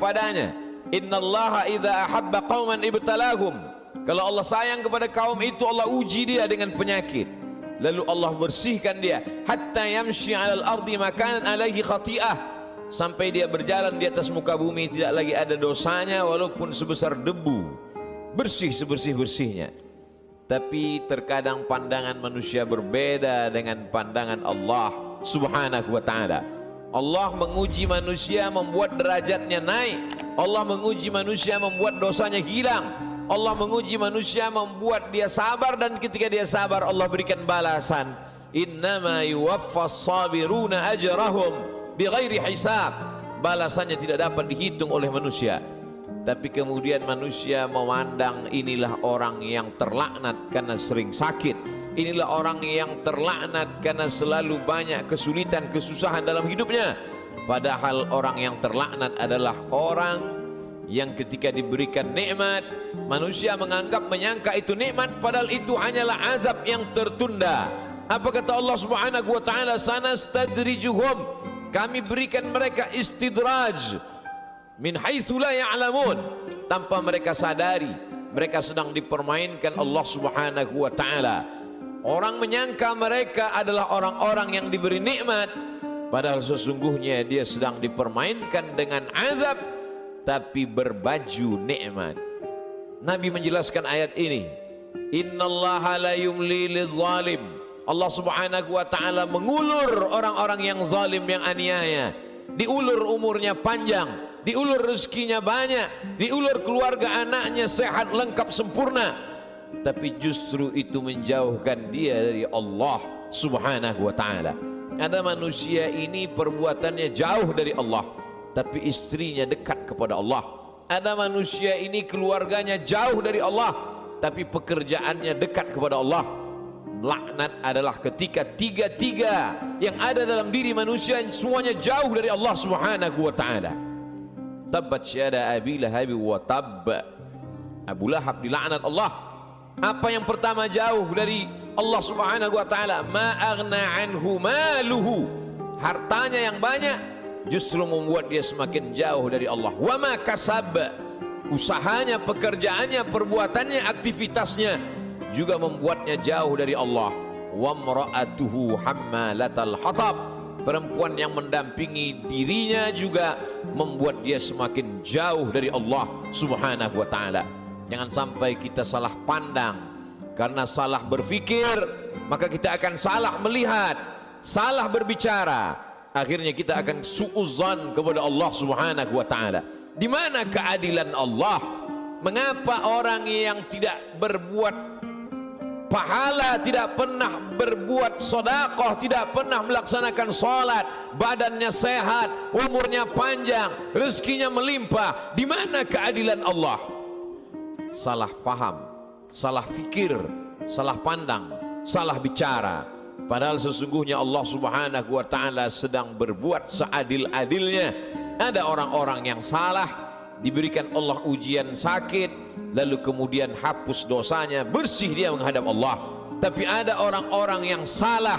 kepadanya. Innallaha idza ahabba qauman ibtalahum. Kalau Allah sayang kepada kaum itu, Allah uji dia dengan penyakit. Lalu Allah bersihkan dia hatta yamshi 'alal ardi makanan alaihi khati'ah, sampai dia berjalan di atas muka bumi tidak lagi ada dosanya walaupun sebesar debu, bersih sebersih-bersihnya. Tapi terkadang pandangan manusia berbeda dengan pandangan Allah Subhanahu wa ta'ala. Allah menguji manusia membuat derajatnya naik. Allah menguji manusia membuat dosanya hilang. Allah menguji manusia membuat dia sabar, dan ketika dia sabar Allah berikan balasan. Innama yuwaffas sabiruna ajrahum bighairi hisab. Balasannya tidak dapat dihitung oleh manusia. Tapi kemudian manusia memandang inilah orang yang terlaknat karena sering sakit. Inilah orang yang terlaknat karena selalu banyak kesulitan, kesusahan dalam hidupnya. Padahal orang yang terlaknat adalah orang yang ketika diberikan nikmat, manusia menyangka itu nikmat, padahal itu hanyalah azab yang tertunda. Apa kata Allah Subhanahu wa ta'ala? Sanastadrijuhum, kami berikan mereka istidraj min haitsu la ya'lamun, tanpa mereka sadari mereka sedang dipermainkan Allah Subhanahu wa ta'ala. Orang menyangka mereka adalah orang-orang yang diberi nikmat, padahal sesungguhnya dia sedang dipermainkan dengan azab tapi berbaju nikmat. Nabi menjelaskan ayat ini, innallaha la yumli lizalim. Allah Subhanahu wa ta'ala mengulur orang-orang yang zalim, yang aniaya. Diulur umurnya panjang, diulur rezekinya banyak, diulur keluarga anaknya sehat lengkap sempurna, tapi justru itu menjauhkan dia dari Allah Subhanahu wa ta'ala. Ada manusia ini perbuatannya jauh dari Allah, tapi istrinya dekat kepada Allah. Ada manusia ini keluarganya jauh dari Allah, tapi pekerjaannya dekat kepada Allah. Laknat adalah ketika tiga-tiga yang ada dalam diri manusia semuanya jauh dari Allah Subhanahu wa ta'ala. Tabbat syada Abi Lahab wa tabb. Abu Lahab dilaknat Allah. Apa yang pertama jauh dari Allah Subhanahu wa ta'ala? Ma aghna anhu maluhu. Hartanya yang banyak justru membuat dia semakin jauh dari Allah. Wa ma kasab. Usahanya, pekerjaannya, perbuatannya, aktivitasnya juga membuatnya jauh dari Allah. Wa mra'atuhu hammalatal hatab. Perempuan yang mendampingi dirinya juga membuat dia semakin jauh dari Allah Subhanahu wa ta'ala. Jangan sampai kita salah pandang. Karena salah berfikir, maka kita akan salah melihat, salah berbicara. Akhirnya kita akan su'uzzan kepada Allah Subhanahu wa ta'ala. Di mana keadilan Allah? Mengapa orang yang tidak berbuat pahala, tidak pernah berbuat sedekah, tidak pernah melaksanakan salat, badannya sehat, umurnya panjang, rezekinya melimpah? Di mana keadilan Allah? Salah faham, salah fikir, salah pandang, salah bicara. Padahal sesungguhnya Allah Subhanahu wa ta'ala sedang berbuat seadil-adilnya. Ada orang-orang yang salah, diberikan Allah ujian sakit, lalu kemudian hapus dosanya, bersih dia menghadap Allah. Tapi ada orang-orang yang salah,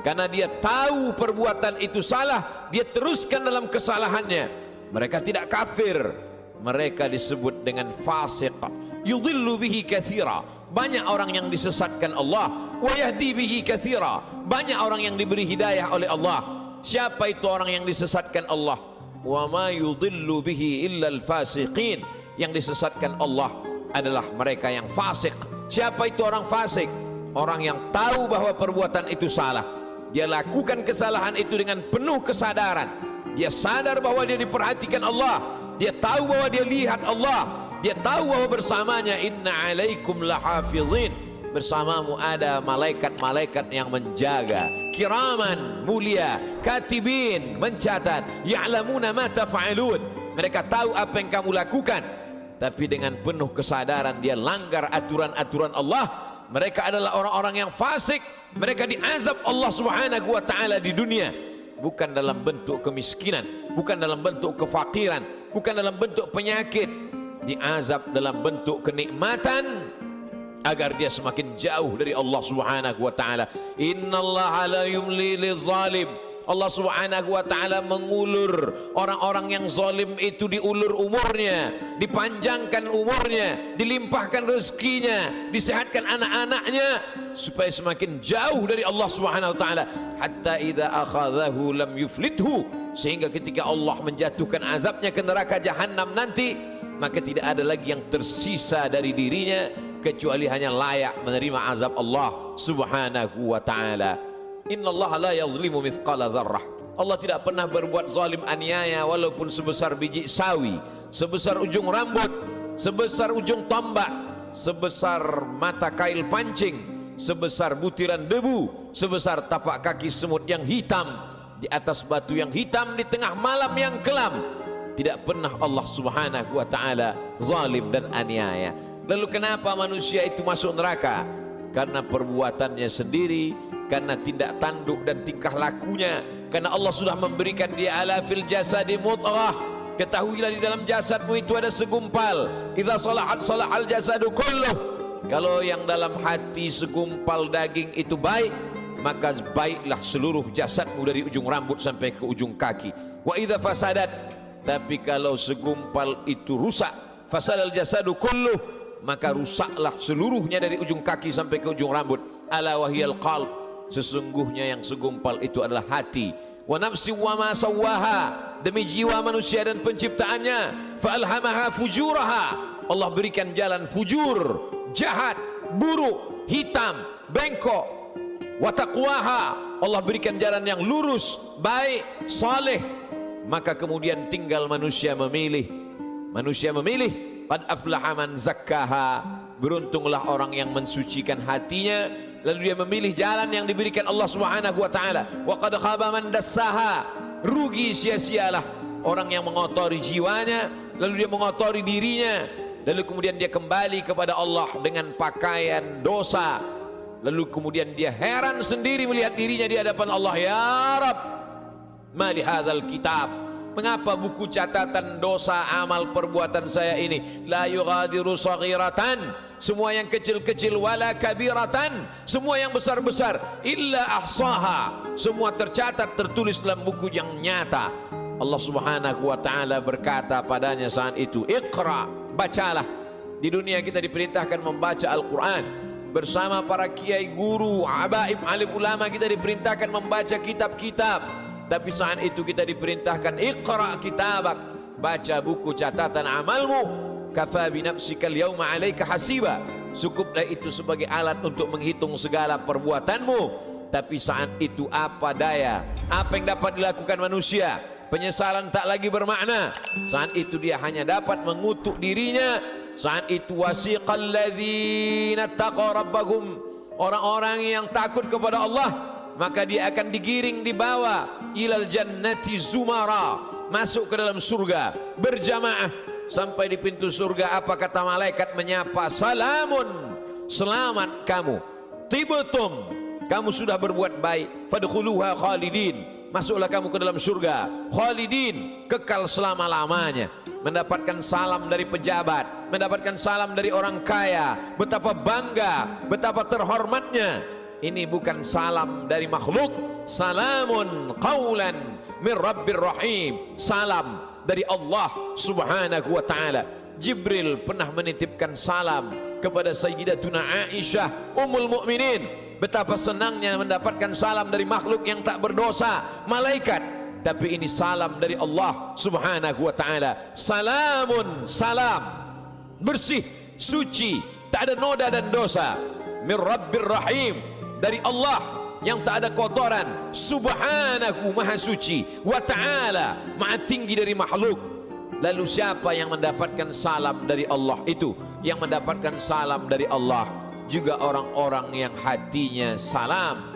karena dia tahu perbuatan itu salah, dia teruskan dalam kesalahannya. Mereka tidak kafir, mereka disebut dengan fasik. Yudhillu bihi katsira. Banyak orang yang disesatkan Allah. Wa yahdi bihi katsira. Banyak orang yang diberi hidayah oleh Allah. Siapa itu orang yang disesatkan Allah? Wa ma yudhillu bihi illa al-fasiqin. Yang disesatkan Allah adalah mereka yang fasik. Siapa itu orang fasik? Orang yang tahu bahwa perbuatan itu salah, dia lakukan kesalahan itu dengan penuh kesadaran. Dia sadar bahwa dia diperhatikan Allah, dia tahu bahwa dia lihat Allah, dia tahu bahwa bersamanya inna alaikum lahafizin, bersamamu ada malaikat-malaikat yang menjaga, kiraman, mulia, katibin, mencatat, ya'lamuna ma taf'alun, mereka tahu apa yang kamu lakukan. Tapi dengan penuh kesadaran dia langgar aturan-aturan Allah. Mereka adalah orang-orang yang fasik. Mereka diazab Allah Subhanahu wa ta'ala di dunia, bukan dalam bentuk kemiskinan, bukan dalam bentuk kefakiran, bukan dalam bentuk penyakit. Diazab dalam bentuk kenikmatan, agar dia semakin jauh dari Allah Subhanahu wa ta'ala. Innallaha la yumli lizalim. Allah Subhanahu wa taala mengulur orang-orang yang zalim itu, diulur umurnya, dipanjangkan umurnya, dilimpahkan rezekinya, disehatkan anak-anaknya supaya semakin jauh dari Allah Subhanahu wa taala, hatta idza akhadhahu lam yuflithu, sehingga ketika Allah menjatuhkan azabnya ke neraka jahanam nanti, maka tidak ada lagi yang tersisa dari dirinya kecuali hanya layak menerima azab Allah Subhanahu wa taala. Innallaha la yazlimu mithqala dzarrah. Allah tidak pernah berbuat zalim aniaya walaupun sebesar biji sawi, sebesar ujung rambut, sebesar ujung tombak, sebesar mata kail pancing, sebesar butiran debu, sebesar tapak kaki semut yang hitam di atas batu yang hitam di tengah malam yang kelam. Tidak pernah Allah Subhanahu wa taala zalim dan aniaya. Lalu kenapa manusia itu masuk neraka? Karena perbuatannya sendiri, karena tindak tanduk dan tingkah lakunya. Karena Allah sudah memberikan dia ala fil jasadi mudghah. Ketahuilah di dalam jasadmu itu ada segumpal. Idza salahat salahal jasadu kulluh. Kalau yang dalam hati segumpal daging itu baik, maka baiklah seluruh jasadmu dari ujung rambut sampai ke ujung kaki. Wa idza fasadat, tapi kalau segumpal itu rusak, fasadal jasadu kulluh, maka rusaklah seluruhnya dari ujung kaki sampai ke ujung rambut. Ala wahyal qalb, sesungguhnya yang segumpal itu adalah hati. Wa nafsi wa ma sawwaha, demi jiwa manusia dan penciptaannya. Fa alhamaha fujuraha, Allah berikan jalan fujur, jahat, buruk, hitam, bengkok. Wa taqwaha, Allah berikan jalan yang lurus, baik, saleh. Maka kemudian tinggal manusia memilih. Manusia memilih. Qad aflaha man zakkaha, beruntunglah orang yang mensucikan hatinya, lalu dia memilih jalan yang diberikan Allah Subhanahu wa taala. Wa qad khaba man dassaha, rugi sia-sialah orang yang mengotori jiwanya, lalu dia mengotori dirinya, lalu kemudian dia kembali kepada Allah dengan pakaian dosa, lalu kemudian dia heran sendiri melihat dirinya di hadapan Allah. Ya Rabb, ma li hadzal kitab, mengapa buku catatan dosa amal perbuatan saya ini la yughadiru saghiratan, semua yang kecil-kecil, wala kabiratan, semua yang besar-besar, illa ahsaha, semua tercatat tertulis dalam buku yang nyata. Allah Subhanahu wa taala berkata padanya saat itu, Iqra, bacalah. Di dunia kita diperintahkan membaca Al-Quran bersama para kiai, guru, abaib, alim ulama, kita diperintahkan membaca kitab-kitab. Tapi saat itu kita diperintahkan Iqra kitabak, baca buku catatan amalmu. Kafa bi nafsikal yauma 'alaika hasiba, cukuplah itu sebagai alat untuk menghitung segala perbuatanmu. Tapi saat itu apa daya, apa yang dapat dilakukan manusia? Penyesalan tak lagi bermakna. Saat itu dia hanya dapat mengutuk dirinya. Saat itu wasiqal ladzina taqaw rabbahum, orang-orang yang takut kepada Allah, maka dia akan digiring, dibawa ilal jannati zumara, masuk ke dalam surga berjamaah. Sampai di pintu surga, apa kata malaikat menyapa? Salamun, selamat kamu, tibtum, kamu sudah berbuat baik, fadkhuluha khalidin, masuklah kamu ke dalam surga khalidin, kekal selama-lamanya. Mendapatkan salam dari pejabat, mendapatkan salam dari orang kaya, betapa bangga, betapa terhormatnya. Ini bukan salam dari makhluk. Salamun qawlan min rabbir rahim, salam dari Allah Subhanahu wa taala. Jibril pernah menitipkan salam kepada Sayyidatuna Aisyah Ummul Mukminin. Betapa senangnya mendapatkan salam dari makhluk yang tak berdosa, malaikat. Tapi ini salam dari Allah Subhanahu wa taala. Salamun, salam, bersih, suci, tak ada noda dan dosa. Min rabbir rahim, dari Allah yang tak ada kotoran, subhanahu, maha suci, wa ta'ala, maha tinggi dari makhluk. Lalu siapa yang mendapatkan salam dari Allah itu? Yang mendapatkan salam dari Allah juga orang-orang yang hatinya salam.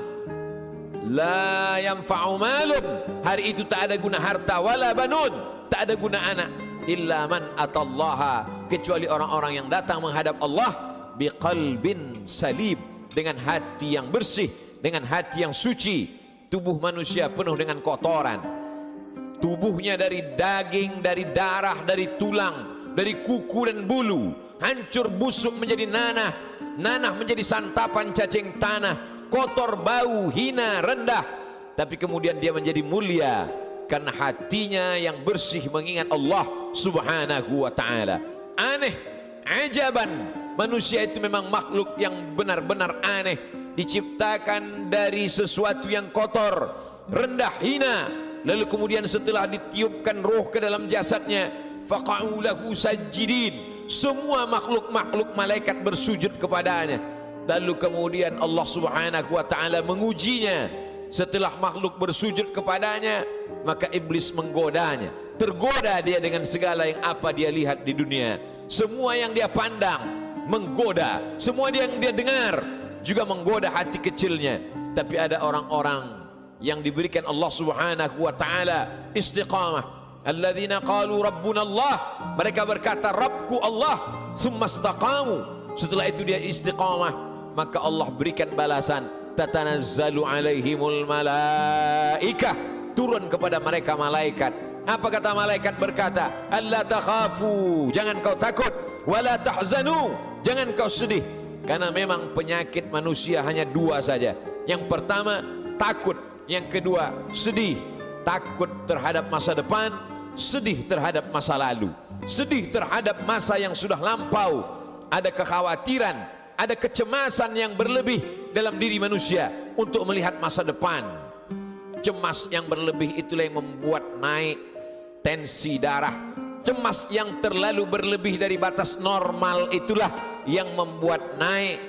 La yanfa'u malun, hari itu tak ada guna harta, wala banun, tak ada guna anak, illa man atallaha, kecuali orang-orang yang datang menghadap Allah biqalbin salim, dengan hati yang bersih, dengan hati yang suci. Tubuh manusia penuh dengan kotoran. Tubuhnya dari daging, dari darah, dari tulang, dari kuku dan bulu, hancur busuk menjadi nanah, nanah menjadi santapan cacing tanah, kotor, bau, hina, rendah. tapi kemudian dia menjadi mulia karena hatinya yang bersih mengingat Allah Subhanahu wa ta'ala. Aneh, ajaban, manusia itu memang makhluk yang benar-benar aneh, diciptakan dari sesuatu yang kotor, rendah, hina. Lalu kemudian setelah ditiupkan roh ke dalam jasadnya, faqa'u lahu sajidin, semua makhluk-makhluk malaikat bersujud kepadanya. Lalu kemudian Allah Subhanahu wa ta'ala mengujinya. Setelah makhluk bersujud kepadanya, maka iblis menggodanya. Tergoda dia dengan segala yang apa dia lihat di dunia. Semua yang dia pandang menggoda, semua yang dia dengar juga menggoda hati kecilnya. Tapi ada orang-orang yang diberikan Allah Subhanahu wa ta'ala istiqamah. Alladzina qalu rabbuna Allah, mereka berkata Rabbku Allah, summa istaqamu, setelah itu dia istiqamah, maka Allah berikan balasan, tatanazzalu alaihimul malaikah, turun kepada mereka malaikat. Apa kata malaikat? Berkata, alla takhafu, jangan kau takut, wala tahzanu, jangan kau sedih. Karena memang penyakit manusia hanya dua saja. Yang pertama takut, yang kedua sedih. Takut terhadap masa depan, sedih terhadap masa lalu, sedih terhadap masa yang sudah lampau. Ada kekhawatiran, ada kecemasan yang berlebih dalam diri manusia untuk melihat masa depan. Cemas yang berlebih itulah yang membuat naik tensi darah. Cemas yang terlalu berlebih dari batas normal itulah yang membuat naik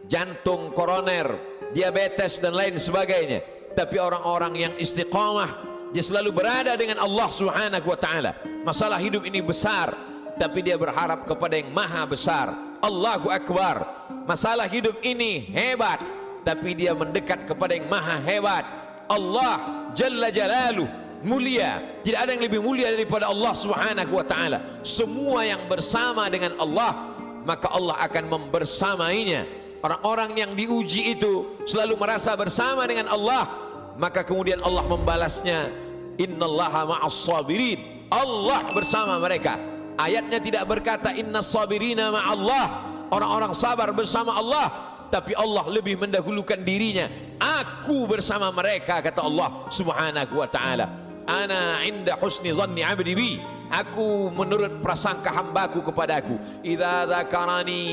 jantung koroner, diabetes dan lain sebagainya. Tapi orang-orang yang istiqamah, dia selalu berada dengan Allah Subhanahu wa ta'ala. Masalah hidup ini besar, tapi dia berharap kepada yang maha besar. Allahu Akbar. Masalah hidup ini hebat, tapi dia mendekat kepada yang maha hebat. Allah Jalla Jalaluh, mulia. Tidak ada yang lebih mulia daripada Allah Subhanahu wa ta'ala. Semua yang bersama dengan Allah, maka Allah akan membersamainya. Orang-orang yang diuji itu selalu merasa bersama dengan Allah, maka kemudian Allah membalasnya, innallaha ma'as sabirin, Allah bersama mereka. Ayatnya tidak berkata innas sabirina ma'allah, orang-orang sabar bersama Allah, tapi Allah lebih mendahulukan dirinya. Aku bersama mereka, kata Allah Subhanahu wa ta'ala. Ana inda husni zanni abdi bi, aku menurut prasangka hambaku kepadaku. Idza dzakarani,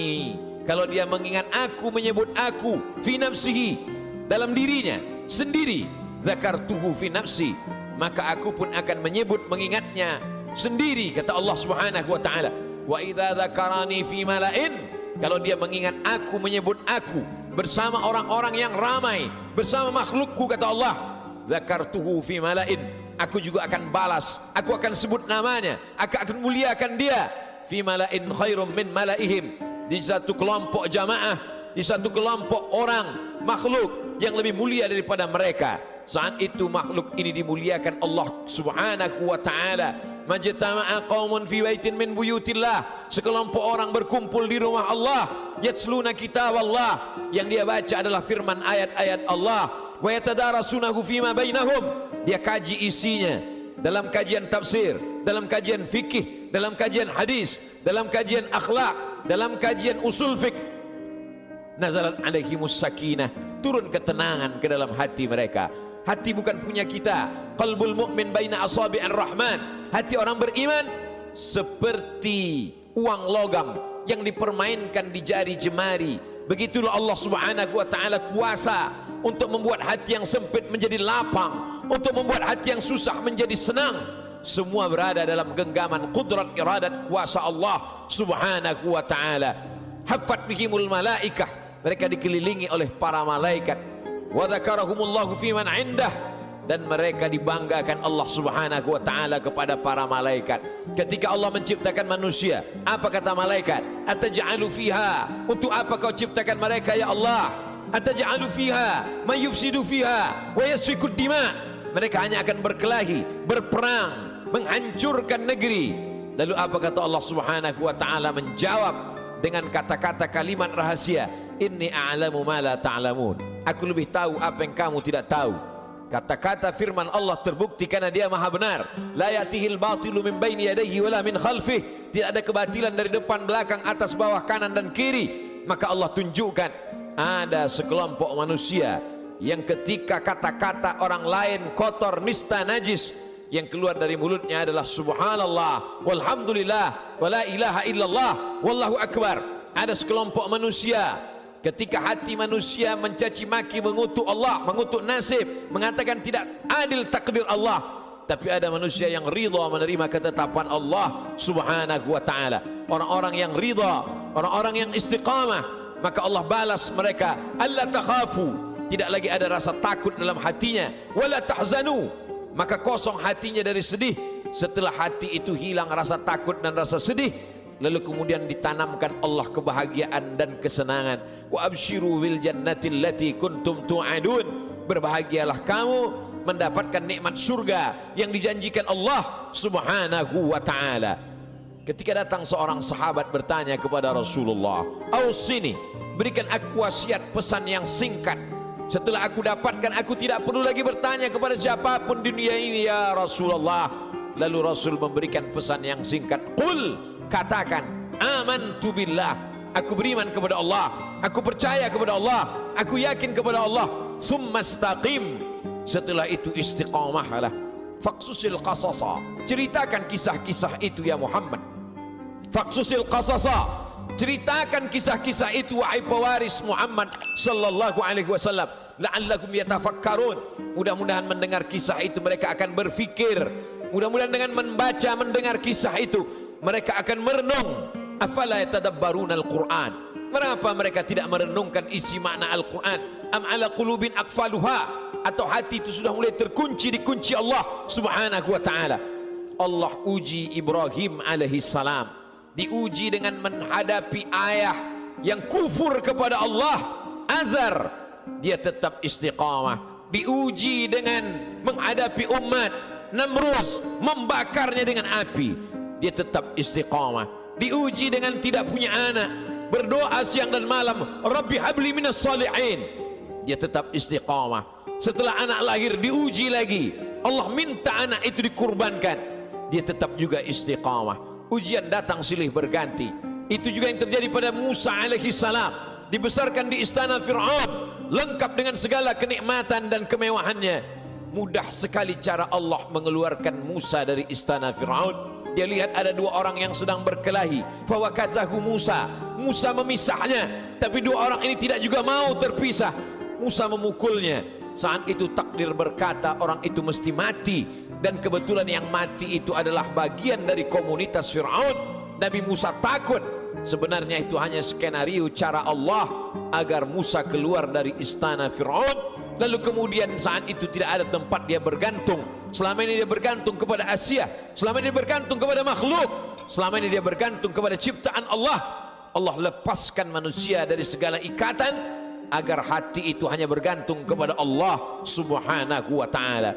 kalau dia mengingat aku, menyebut aku, fi nafsihi, dalam dirinya sendiri, dzakartuhu fi nafsi, maka aku pun akan menyebut, mengingatnya sendiri, kata Allah Subhanahu wa ta'ala. Wa idza dzakarani fi mala'in, kalau dia mengingat aku, menyebut aku bersama orang-orang yang ramai, bersama makhlukku, kata Allah, dzakartuhu fi mala'in, aku juga akan balas, aku akan sebut namanya, aku akan muliakan dia. Fi mala'in khairum min mala'ihim, di satu kelompok jamaah, di satu kelompok orang makhluk yang lebih mulia daripada mereka. Saat itu makhluk ini dimuliakan Allah Subhanahu wa ta'ala. Majtama'a qaumun fi baitin min buyutillah, sekelompok orang berkumpul di rumah Allah, yatsluna kitab Allah, yang dia baca adalah firman ayat-ayat Allah, wa yatadarasunahu fima bainahum, dia kaji isinya dalam kajian tafsir, dalam kajian fikih, dalam kajian hadis, dalam kajian akhlak, dalam kajian usul fiqh. Nazalat alaihimus sakinah, turun ketenangan ke dalam hati mereka. Hati bukan punya kita. Qalbul mu'min baina asabi'ir rahman, hati orang beriman seperti uang logam yang dipermainkan di jari jemari. Begitulah Allah Subhanahu wa ta'ala kuasa untuk membuat hati yang sempit menjadi lapang, untuk membuat hati yang susah menjadi senang. Semua berada dalam genggaman qudrat iradat kuasa Allah Subhanahu wa ta'ala. Haffat bihimul malaikah, mereka dikelilingi oleh para malaikat. Wa dzakarahumullahu fi man indah, dan mereka dibanggakan Allah Subhanahu wa ta'ala kepada para malaikat. Ketika Allah menciptakan manusia, apa kata malaikat? Ataj'alu fiha, untuk apa kau ciptakan mereka ya Allah? Ataj'alu fiha may yufsidu fiha wa yasfiku dima, mereka hanya akan berkelahi, berperang, menghancurkan negeri. Lalu apa kata Allah Subhanahu wa ta'ala? Menjawab dengan kata-kata kalimat rahasia, inni a'lamu ma la ta'lamun, aku lebih tahu apa yang kamu tidak tahu. Kata-kata firman Allah terbukti karena dia maha benar. La yatihil batilu min baini yadayhi wala min khalfih, tidak ada kebatilan dari depan, belakang, atas, bawah, kanan dan kiri. Maka Allah tunjukkan ada sekelompok manusia yang ketika kata-kata orang lain kotor, nista, najis, yang keluar dari mulutnya adalah subhanallah, walhamdulillah, wala ilaha illallah, wallahu akbar. Ada sekelompok manusia ketika hati manusia mencaci maki, mengutuk Allah, mengutuk nasib, mengatakan tidak adil takdir Allah, tapi ada manusia yang ridha menerima ketetapan Allah subhanahu wa ta'ala. Orang-orang yang ridha, orang-orang yang istiqamah, maka Allah balas mereka, alla takhafu, tidak lagi ada rasa takut dalam hatinya, wala tahzanu, maka kosong hatinya dari sedih. Setelah hati itu hilang rasa takut dan rasa sedih, lalu kemudian ditanamkan Allah kebahagiaan dan kesenangan. Wa absyiru bil jannati allati kuntum tu'adun, berbahagialah kamu mendapatkan nikmat surga yang dijanjikan Allah subhanahu wa ta'ala. Ketika datang seorang sahabat bertanya kepada Rasulullah, "Ausini, berikan aku wasiat pesan yang singkat. Setelah aku dapatkan, aku tidak perlu lagi bertanya kepada siapapun di dunia ini ya Rasulullah." Lalu Rasul memberikan pesan yang singkat, "Qul," katakan, "amantu billah," aku beriman kepada Allah, aku percaya kepada Allah, aku yakin kepada Allah. "Tsumma istaqim," setelah itu istiqamahlah. "Faqsusil qasasa," ceritakan kisah-kisah itu ya Muhammad. "Faqsusil qasasa," ceritakan kisah-kisah itu wahai pewaris Muhammad sallallahu alaihi wasallam. "La'allakum yatafakkarun," mudah-mudahan mendengar kisah itu mereka akan berfikir. Mudah-mudahan dengan membaca, mendengar kisah itu mereka akan merenung. "Afala yatadabbaruna al-Qur'an," mengapa mereka tidak merenungkan isi makna Al-Quran? "Am ala qulubin aqfaluha," atau hati itu sudah mulai terkunci dikunci Allah subhanahu wa ta'ala. Allah uji Ibrahim alaihi salam, diuji dengan menghadapi ayah yang kufur kepada Allah, Azar, dia tetap istiqamah. Diuji dengan menghadapi umat Namrus, membakarnya dengan api, dia tetap istiqamah. Diuji dengan tidak punya anak, berdoa siang dan malam, "Rabbi habli minas salihin," dia tetap istiqamah. Setelah anak lahir diuji lagi, Allah minta anak itu dikurbankan, dia tetap juga istiqamah. Ujian datang silih berganti. Itu juga yang terjadi pada Musa alaihi salam, dibesarkan di istana Fir'aun, lengkap dengan segala kenikmatan dan kemewahannya. Mudah sekali cara Allah mengeluarkan Musa dari istana Fir'aun. Dia lihat ada dua orang yang sedang berkelahi, fawakazahu Musa, Musa memisahnya, tapi dua orang ini tidak juga mau terpisah. Musa memukulnya. Saat itu takdir berkata orang itu mesti mati, dan kebetulan yang mati itu adalah bagian dari komunitas Fir'aun. Nabi Musa takut. Sebenarnya itu hanya skenario cara Allah agar Musa keluar dari istana Fir'aun. Lalu kemudian saat itu tidak ada tempat dia bergantung. Selama ini dia bergantung kepada Asia, selama ini dia bergantung kepada makhluk, selama ini dia bergantung kepada ciptaan Allah. Allah lepaskan manusia dari segala ikatan agar hati itu hanya bergantung kepada Allah subhanahu wa ta'ala.